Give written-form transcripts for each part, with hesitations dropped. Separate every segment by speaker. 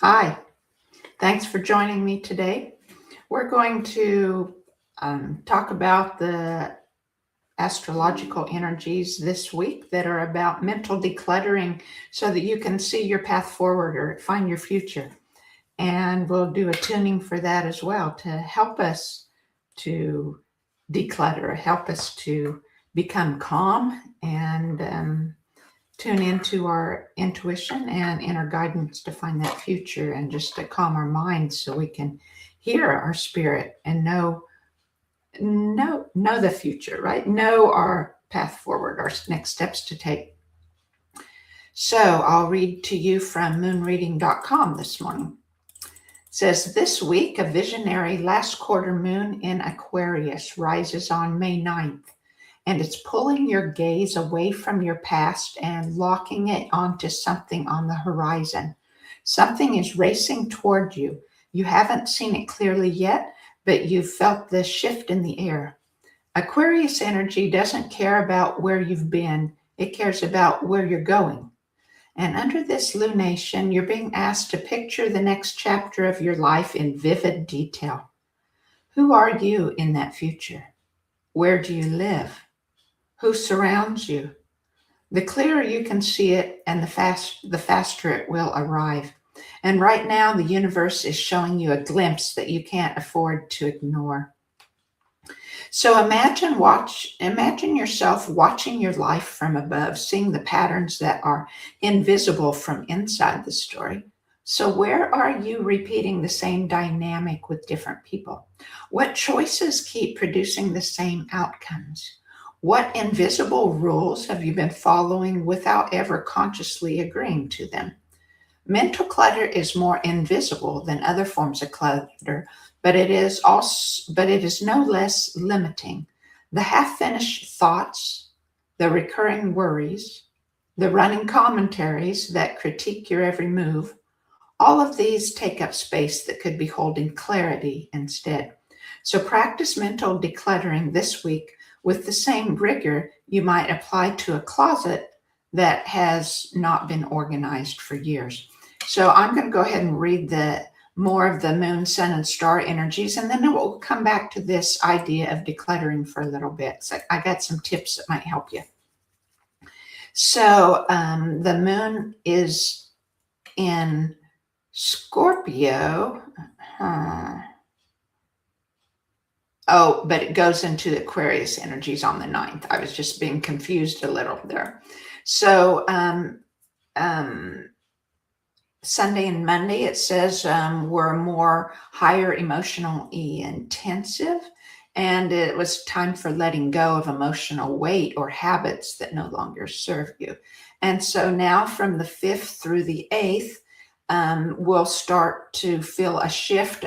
Speaker 1: Hi, thanks for joining me today. We're going to talk about the astrological energies this week that are about mental decluttering so that you can see your path forward or find your future. And we'll do a tuning for that as well to help us to declutter, help us to become calm and tune into our intuition and inner guidance to find that future and just to calm our minds so we can hear our spirit and know the future, right? Know our path forward, our next steps to take. So I'll read to you from moonreading.com this morning. It says, this week, a visionary last quarter moon in Aquarius rises on May 9th. And it's pulling your gaze away from your past and locking it onto something on the horizon. Something is racing toward you. You haven't seen it clearly yet, but you've felt the shift in the air. Aquarius energy doesn't care about where you've been. It cares about where you're going. And under this lunation, you're being asked to picture the next chapter of your life in vivid detail. Who are you in that future? Where do you live? Who surrounds you? The clearer you can see it and the faster it will arrive. And right now, the universe is showing you a glimpse that you can't afford to ignore. So imagine yourself watching your life from above, seeing the patterns that are invisible from inside the story. So where are you repeating the same dynamic with different people? What choices keep producing the same outcomes? What invisible rules have you been following without ever consciously agreeing to them? Mental clutter is more invisible than other forms of clutter, but it is no less limiting. The half-finished thoughts, the recurring worries, the running commentaries that critique your every move, all of these take up space that could be holding clarity instead. So practice mental decluttering this week with the same rigor you might apply to a closet that has not been organized for years. So I'm going to go ahead and read more of the moon, sun, and star energies, and then we'll come back to this idea of decluttering for a little bit. So I got some tips that might help you. So the moon is in Scorpio. Oh, but it goes into the Aquarius energies on the 9th. I was just being confused a little there. So Sunday and Monday, it says were more higher emotionally intensive, and it was time for letting go of emotional weight or habits that no longer serve you. And so now from the 5th through the 8th, we'll start to feel a shift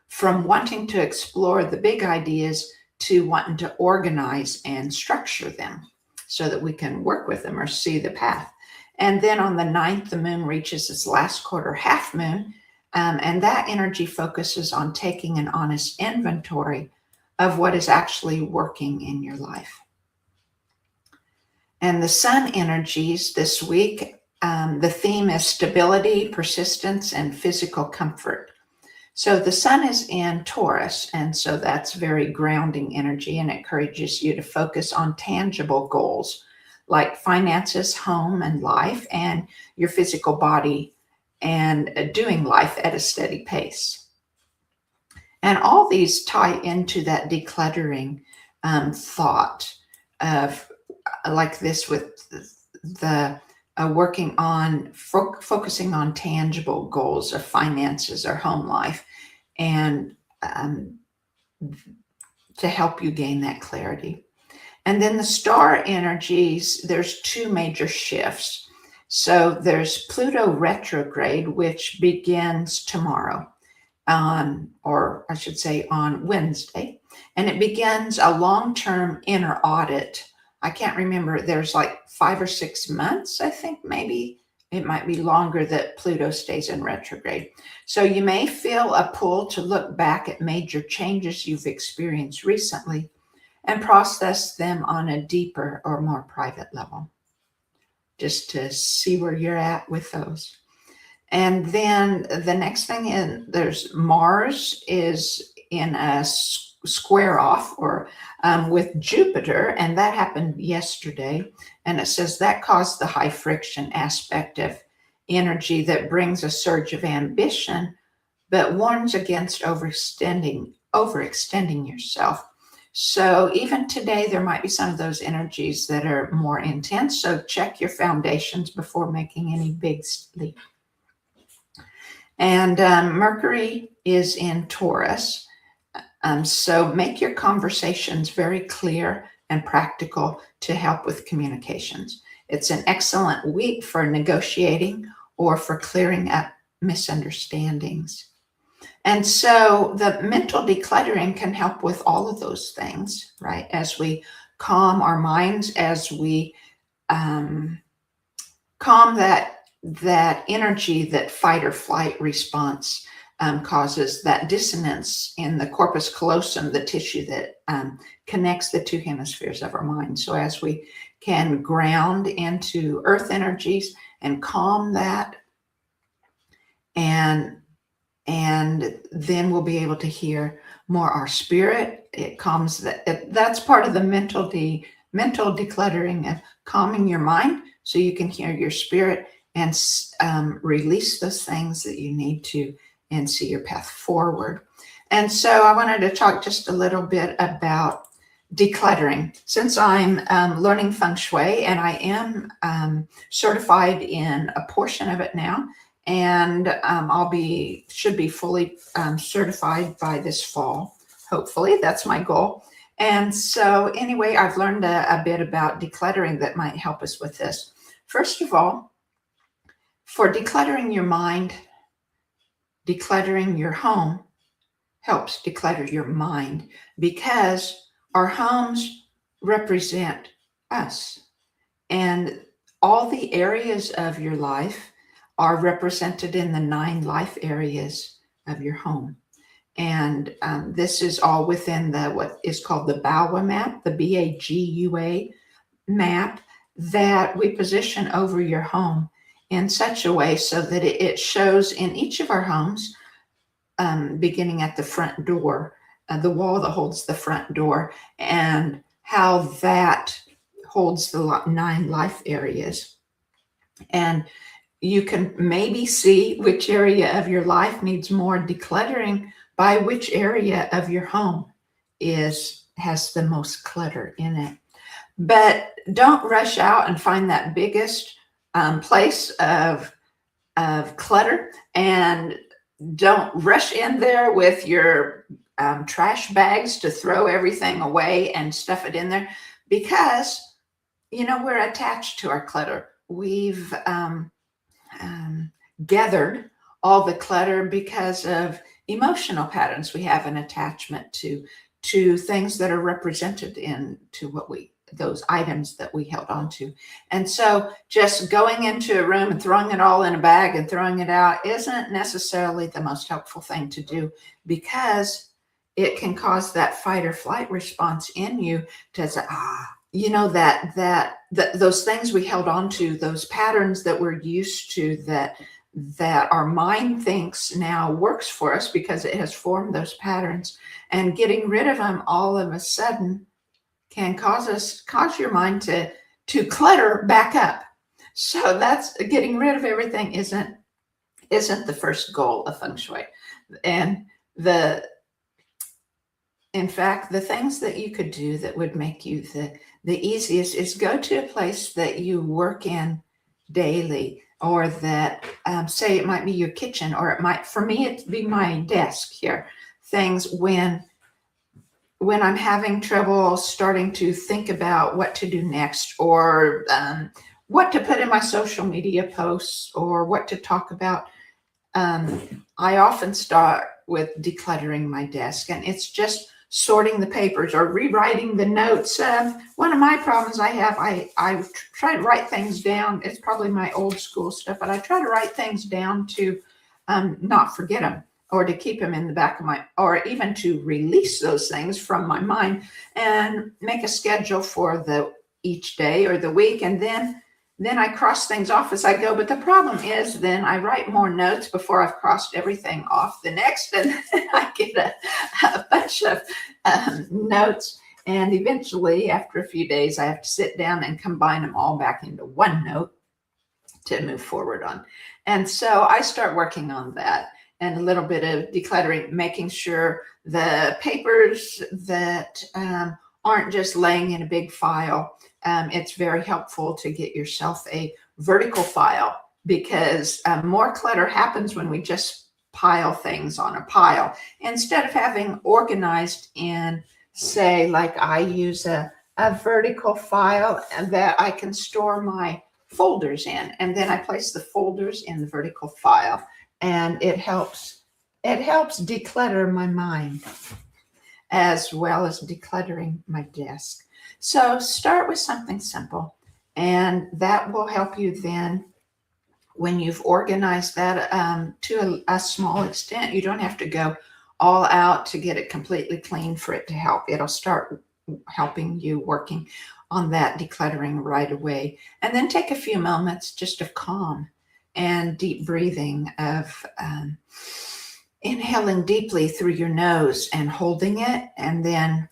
Speaker 1: from wanting to explore the big ideas to wanting to organize and structure them so that we can work with them or see the path. And then on the 9th, the moon reaches its last quarter half moon, and that energy focuses on taking an honest inventory of what is actually working in your life. And the sun energies this week, the theme is stability, persistence, and physical comfort. So the sun is in Taurus, and so that's very grounding energy and encourages you to focus on tangible goals like finances, home, and life, and your physical body, and doing life at a steady pace. And all these tie into that decluttering thought of like this with the working on focusing on tangible goals of finances or home life, and to help you gain that clarity. And then the star energies, there's two major shifts. So there's Pluto retrograde, which begins tomorrow, or I should say on Wednesday, and it begins a long-term inner audit. I can't remember, there's like 5 or 6 months, I think, maybe it might be longer that Pluto stays in retrograde. So you may feel a pull to look back at major changes you've experienced recently and process them on a deeper or more private level, just to see where you're at with those. And then the next thing there's Mars is in a square off or with Jupiter, and that happened yesterday. And it says that caused the high friction aspect of energy that brings a surge of ambition, but warns against overextending yourself. So even today, there might be some of those energies that are more intense. So check your foundations before making any big leap. And Mercury is in Taurus. So make your conversations very clear and practical to help with communications. It's an excellent week for negotiating or for clearing up misunderstandings. And so the mental decluttering can help with all of those things, right? As we calm our minds, as we calm that energy, that fight or flight response causes, that dissonance in the corpus callosum, the tissue that connects the two hemispheres of our mind. So as we can ground into earth energies and calm that, and then we'll be able to hear more our spirit. It calms that's part of the mental decluttering, of calming your mind so you can hear your spirit and release those things that you need to and see your path forward. And so I wanted to talk just a little bit about decluttering. Since I'm learning feng shui, and I am certified in a portion of it now, and should be fully certified by this fall. Hopefully, that's my goal. And so anyway, I've learned a bit about decluttering that might help us with this. First of all, for decluttering your mind, decluttering your home helps declutter your mind, because our homes represent us, and all the areas of your life are represented in the 9 life areas of your home. And this is all within what is called the BAGUA map, the BAGUA map, that we position over your home in such a way so that it shows in each of our homes, beginning at the front door, the wall that holds the front door, and how that holds the 9 life areas. And you can maybe see which area of your life needs more decluttering by which area of your home has the most clutter in it. But don't rush out and find that biggest place of clutter, and don't rush in there with your trash bags to throw everything away and stuff it in there, because we're attached to our clutter. We've gathered all the clutter because of emotional patterns. We have an attachment to things that are represented those items that we held on to. And so just going into a room and throwing it all in a bag and throwing it out isn't necessarily the most helpful thing to do, because it can cause that fight or flight response in you to say, those things we held on to, those patterns that we're used to, that our mind thinks now works for us because it has formed those patterns, and getting rid of them all of a sudden can cause your mind to clutter back up. So that's getting rid of everything isn't the first goal of feng shui. And in fact, the things that you could do that would make you the easiest is go to a place that you work in daily, or that say it might be your kitchen, or for me it'd be my desk here. Things when I'm having trouble starting to think about what to do next, or what to put in my social media posts, or what to talk about, I often start with decluttering my desk, and it's just sorting the papers or rewriting the notes. One of my problems I have, I try to write things down. It's probably my old school stuff, but I try to write things down to not forget them, or to keep them in the back of or even to release those things from my mind, and make a schedule for each day or the week. And then then I cross things off as I go. But the problem is then I write more notes before I've crossed everything off the next, and then I get a bunch of notes. And eventually, after a few days, I have to sit down and combine them all back into one note to move forward on. And so I start working on that and a little bit of decluttering, making sure the papers that aren't just laying in a big file. It's very helpful to get yourself a vertical file, because more clutter happens when we just pile things on a pile instead of having organized in, say, like I use a vertical file that I can store my folders in, and then I place the folders in the vertical file, and it helps declutter my mind as well as decluttering my desk. So start with something simple, and that will help you then when you've organized that to a small extent. You don't have to go all out to get it completely clean for it to help. It'll start helping you working on that decluttering right away. And then take a few moments just of calm and deep breathing, of inhaling deeply through your nose and holding it, and then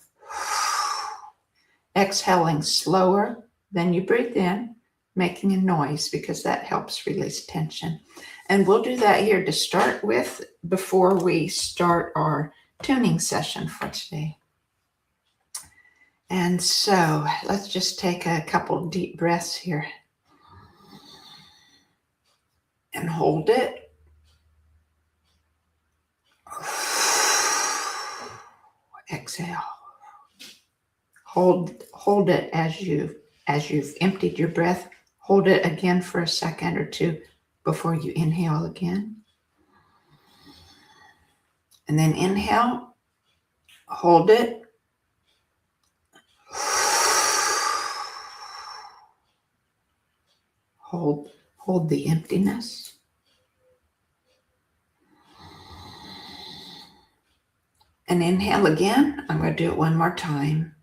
Speaker 1: exhaling slower than you breathe in, making a noise, because that helps release tension. And we'll do that here to start with before we start our tuning session for today. And so let's just take a couple deep breaths here and hold it. Exhale. Hold it as you've emptied your breath. Hold it again for a second or two before you inhale again. And then inhale, hold it. Hold the emptiness. And inhale again. I'm going to do it one more time.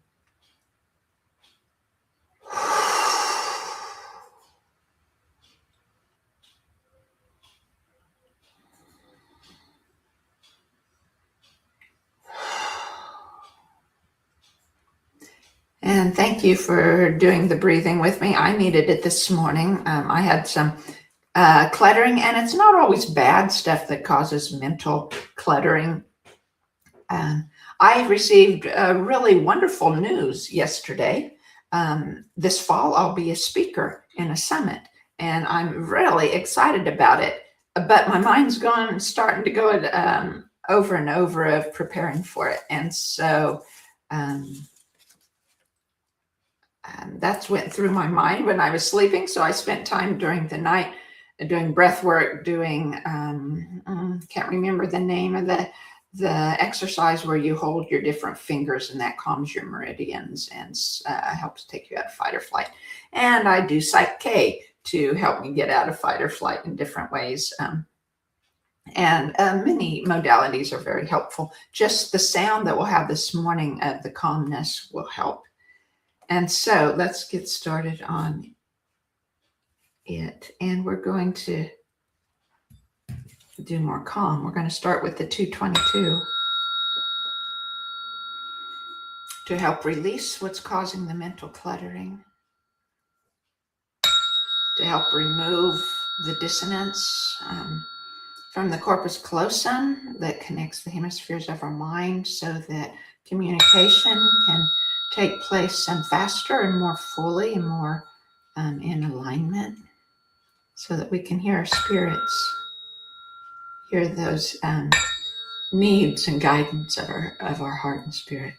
Speaker 1: And thank you for doing the breathing with me. I needed it this morning. I had some cluttering, and it's not always bad stuff that causes mental cluttering. I received really wonderful news yesterday. This fall, I'll be a speaker in a summit, and I'm really excited about it. But my mind's starting to go over and over of preparing for it. And so that's went through my mind when I was sleeping. So I spent time during the night doing breath work, doing, can't remember the name of the exercise where you hold your different fingers, and that calms your meridians and helps take you out of fight or flight. And I do Psych K to help me get out of fight or flight in different ways. And many modalities are very helpful. Just the sound that we'll have this morning of the calmness will help. And so let's get started on it. And we're going to do more calm. We're going to start with the 222 to help release what's causing the mental cluttering, to help remove the dissonance from the corpus callosum that connects the hemispheres of our mind, so that communication can take place faster and more fully and more in alignment, so that we can hear our spirits, hear those needs and guidance of our heart and spirit.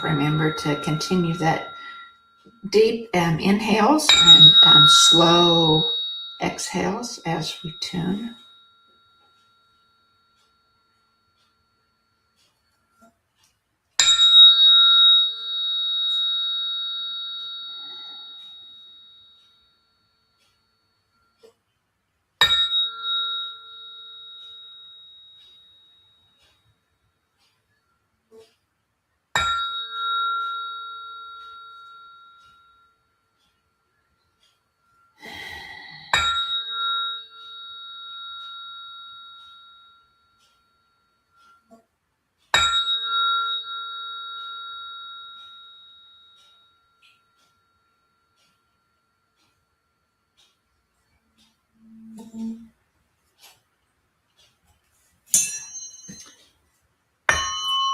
Speaker 1: Remember to continue that deep inhales and slow exhales as we tune.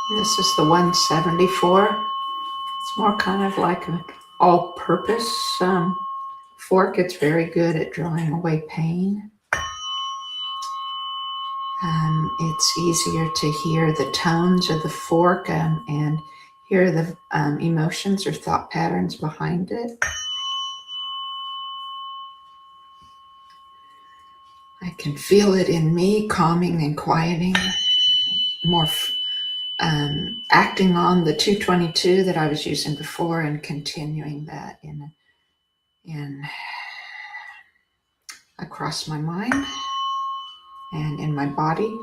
Speaker 1: This is the 174. It's more kind of like an all-purpose fork. It's very good at drawing away pain. It's easier to hear the tones of the fork and hear the emotions or thought patterns behind it. I can feel it in me, calming and quieting, more acting on the 222 that I was using before and continuing that in across my mind and in my body.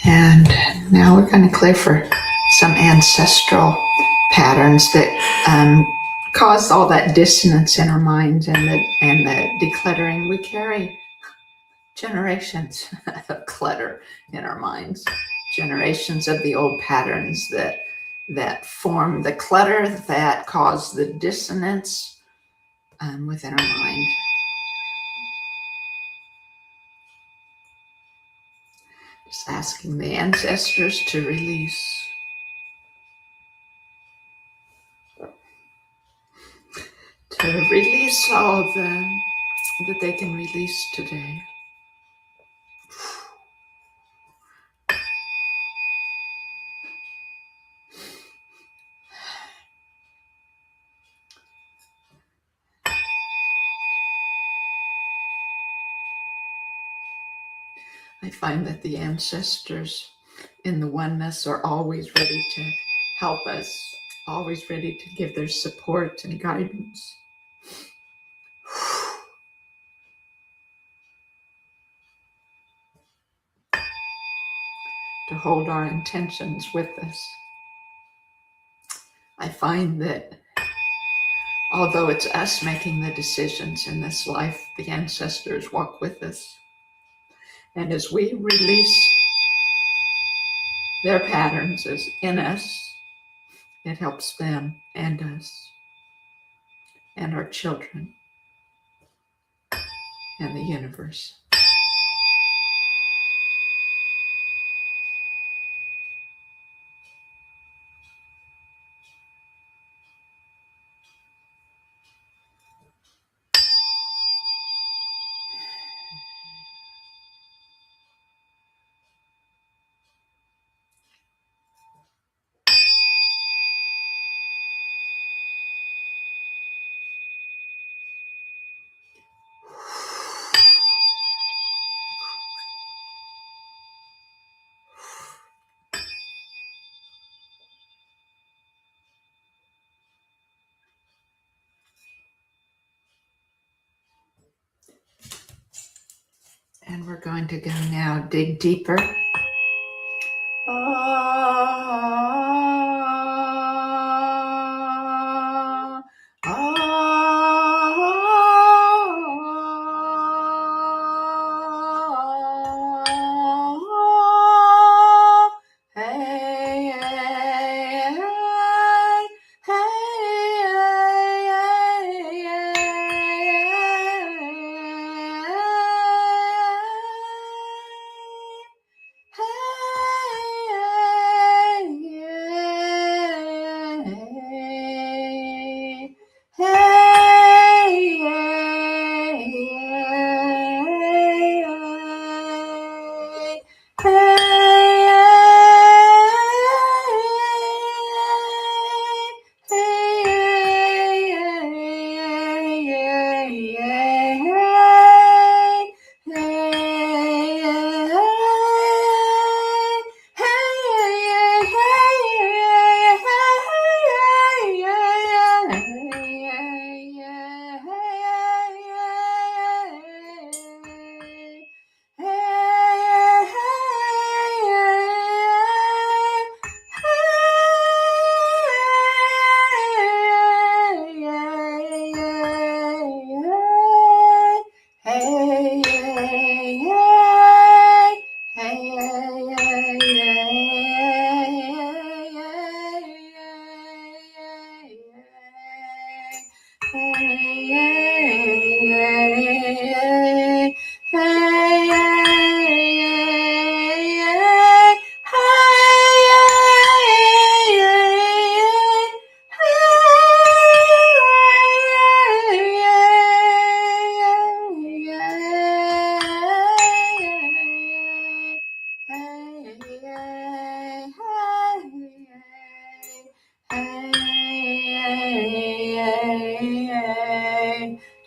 Speaker 1: And now we're going to clear for some ancestral patterns that cause all that dissonance in our minds and the decluttering. We carry generations of clutter in our minds, generations of the old patterns that form the clutter that cause the dissonance within our mind. Just asking the ancestors to release. To release all that they can release today. I find that the ancestors in the oneness are always ready to help us, always ready to give their support and guidance. To hold our intentions with us. I find that although it's us making the decisions in this life, the ancestors walk with us. And as we release their patterns as in us, it helps them and us and our children and the universe. And we're going to go now, dig deeper.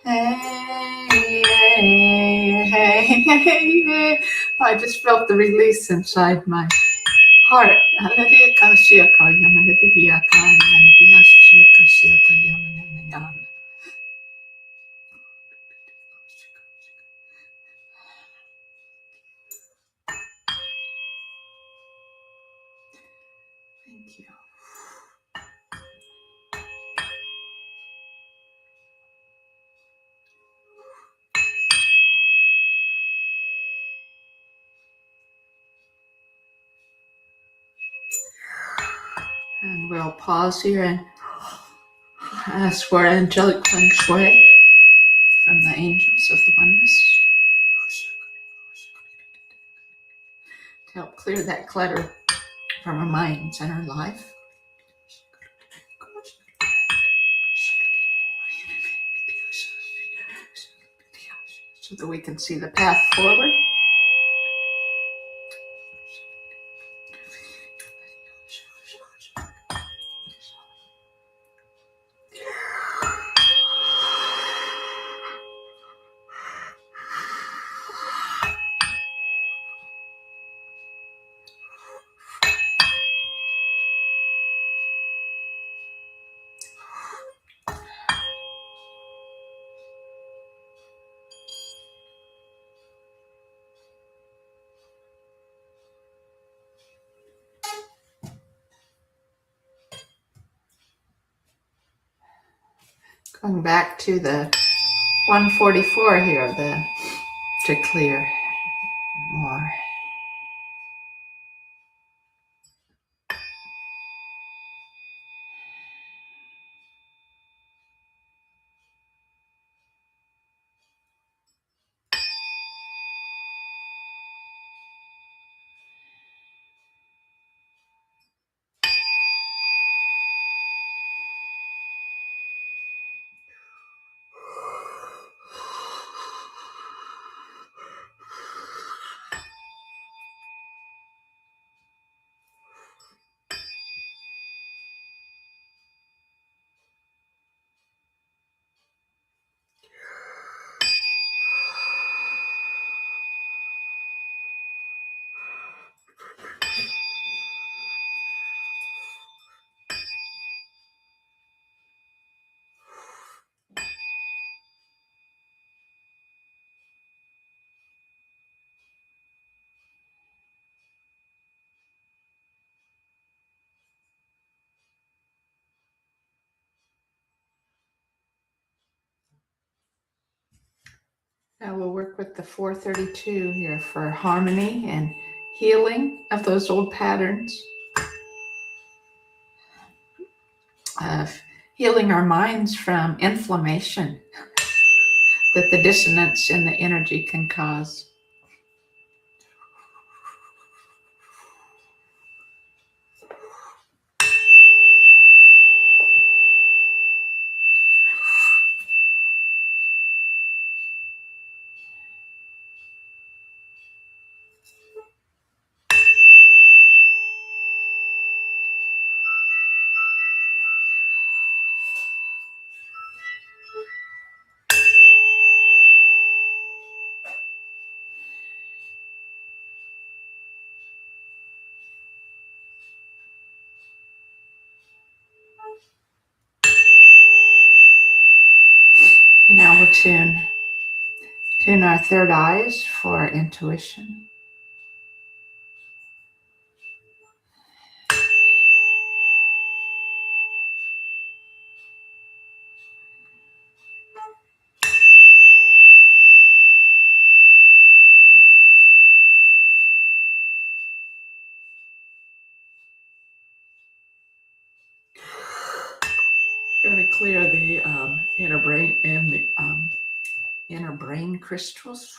Speaker 1: Hey, hey, hey, hey. I just felt the release inside my heart. Thank you. And we'll pause here and ask for angelic feng shui from the angels of the oneness to help clear that clutter from our minds and our life. So that we can see the path forward. Going back to the 144 here, to clear more. Now we'll work with the 432 here for harmony and healing of those old patterns, of healing our minds from inflammation that the dissonance in the energy can cause. Now we'll tune our third eyes for intuition. Going to clear the inner brain and the inner brain crystals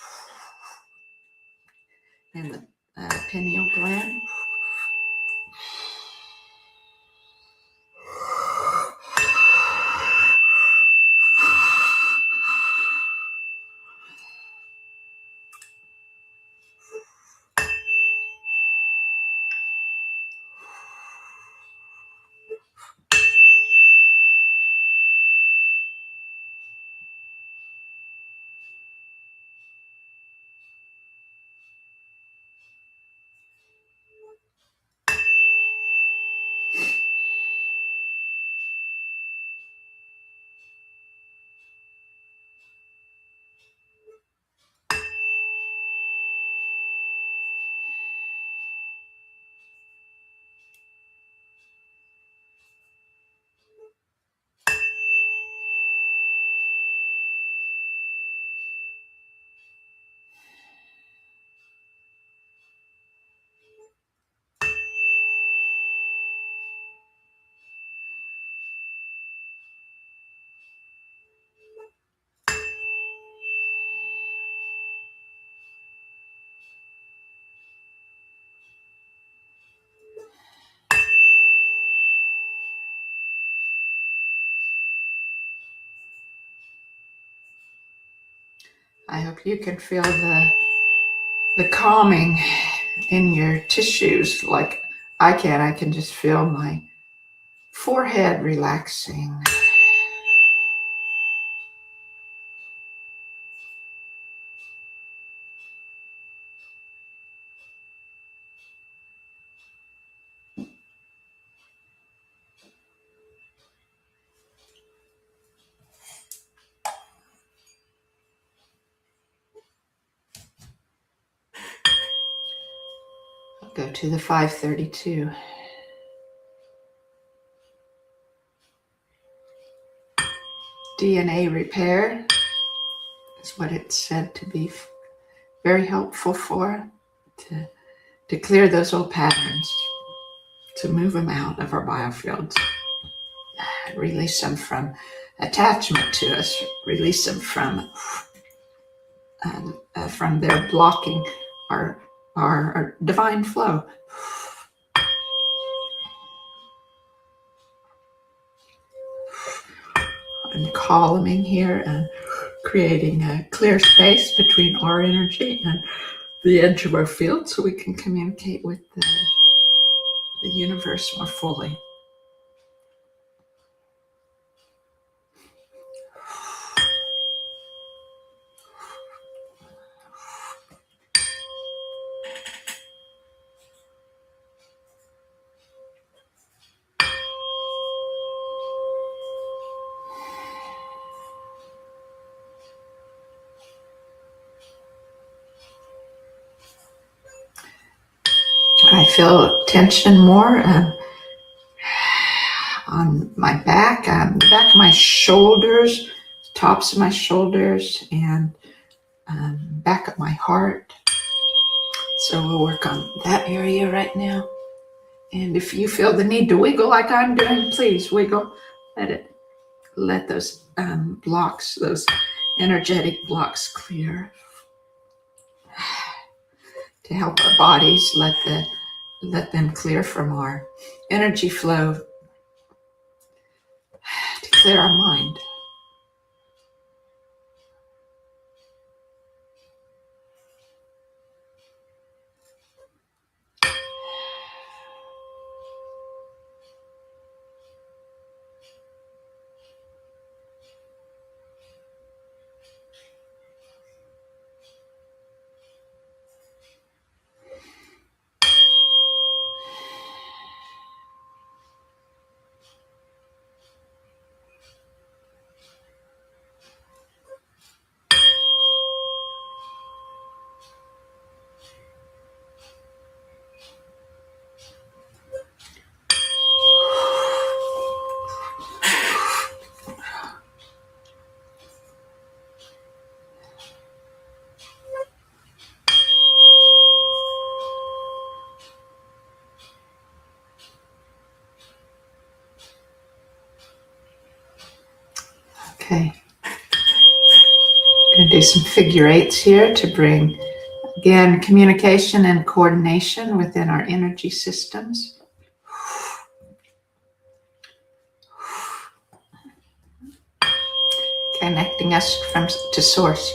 Speaker 1: and the pineal gland. I hope you can feel the calming in your tissues like I can. I can just feel my forehead relaxing. I'll go to the 532. DNA repair is what it's said to be very helpful for, to clear those old patterns, to move them out of our biofields, release them from attachment to us, release them from their blocking our divine flow. And calming here and creating a clear space between our energy and the edge of our field so we can communicate with the universe more fully. I feel tension more on my back, the back of my shoulders, tops of my shoulders, and back of my heart. So we'll work on that area right now. And if you feel the need to wiggle like I'm doing, please wiggle. Let those blocks, those energetic blocks clear. To help our bodies, let them clear from our energy flow, to clear our mind. Okay. Going to do some figure eights here to bring, again, communication and coordination within our energy systems. Connecting us to source,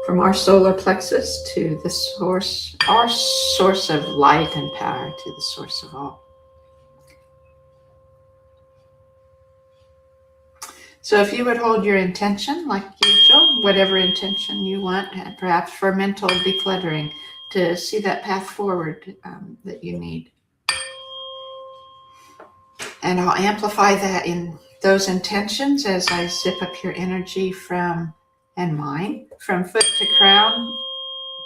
Speaker 1: from our solar plexus to the source, our source of light and power, to the source of all. So if you would hold your intention like usual, whatever intention you want, and perhaps for mental decluttering, to see that path forward that you need. And I'll amplify that in those intentions as I zip up your energy and mine, from foot to crown,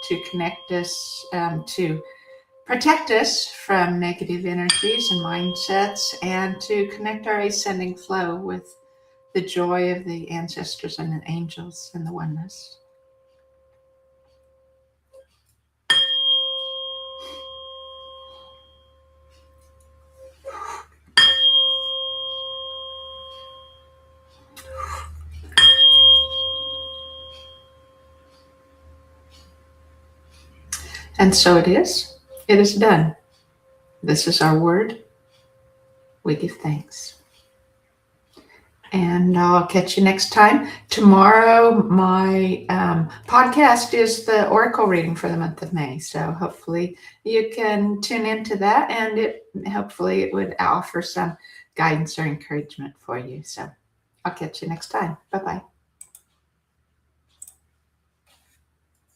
Speaker 1: to connect us, to protect us from negative energies and mindsets, and to connect our ascending flow with the joy of the ancestors and the angels and the oneness. And so it is. It is done. This is our word. We give thanks. And I'll catch you next time. Tomorrow, my podcast is the Oracle reading for the month of May. So hopefully you can tune into that, and hopefully it would offer some guidance or encouragement for you. So I'll catch you next time. Bye-bye.